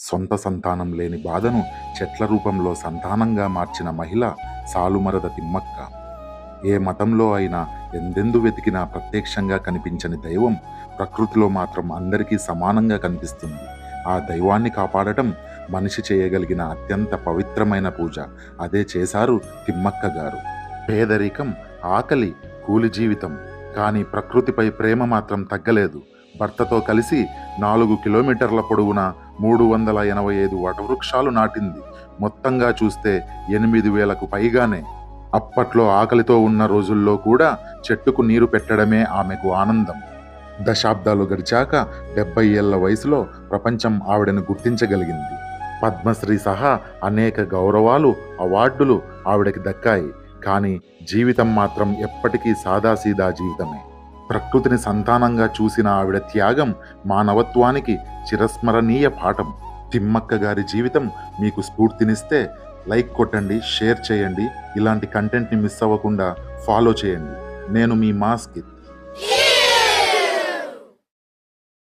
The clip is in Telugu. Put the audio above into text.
సొంత సంతానం లేని బాధను చెట్ల రూపంలో సంతానంగా మార్చిన మహిళ సాలుమరద తిమ్మక్క. ఏ మతంలో అయినా ఎందెందు వెతికినా ప్రత్యక్షంగా కనిపించని దైవం ప్రకృతిలో మాత్రం అందరికీ సమానంగా కనిపిస్తుంది. ఆ దైవాన్ని కాపాడటం మనిషి చేయగలిగిన అత్యంత పవిత్రమైన పూజ. అదే చేశారు తిమ్మక్క గారు. పేదరికం, ఆకలి, కూలి జీవితం, కానీ ప్రకృతిపై ప్రేమ మాత్రం తగ్గలేదు. భర్తతో కలిసి 4 కిలోమీటర్ల పొడవున 385 వటవృక్షాలు నాటింది. మొత్తంగా చూస్తే 8,000కు పైగానే. అప్పట్లో ఆకలితో ఉన్న రోజుల్లో కూడా చెట్టుకు నీరు పెట్టడమే ఆమెకు ఆనందం. దశాబ్దాలు గడిచాక 70 ఏళ్ల వయసులో ప్రపంచం ఆవిడను గుర్తించగలిగింది. పద్మశ్రీ సహా అనేక గౌరవాలు, అవార్డులు ఆవిడకి దక్కాయి. కానీ జీవితం మాత్రం ఎప్పటికీ సాదాసీదా జీవితమే. ప్రకృతిని సంతానంగా చూసిన ఆవిడ త్యాగం మానవత్వానికి చిరస్మరణీయ పాఠం. తిమ్మక్క గారి జీవితం మీకు స్ఫూర్తినిస్తే లైక్ కొట్టండి, షేర్ చేయండి. ఇలాంటి కంటెంట్ని మిస్ అవ్వకుండా ఫాలో చేయండి. నేను మీ మాస్కిత్.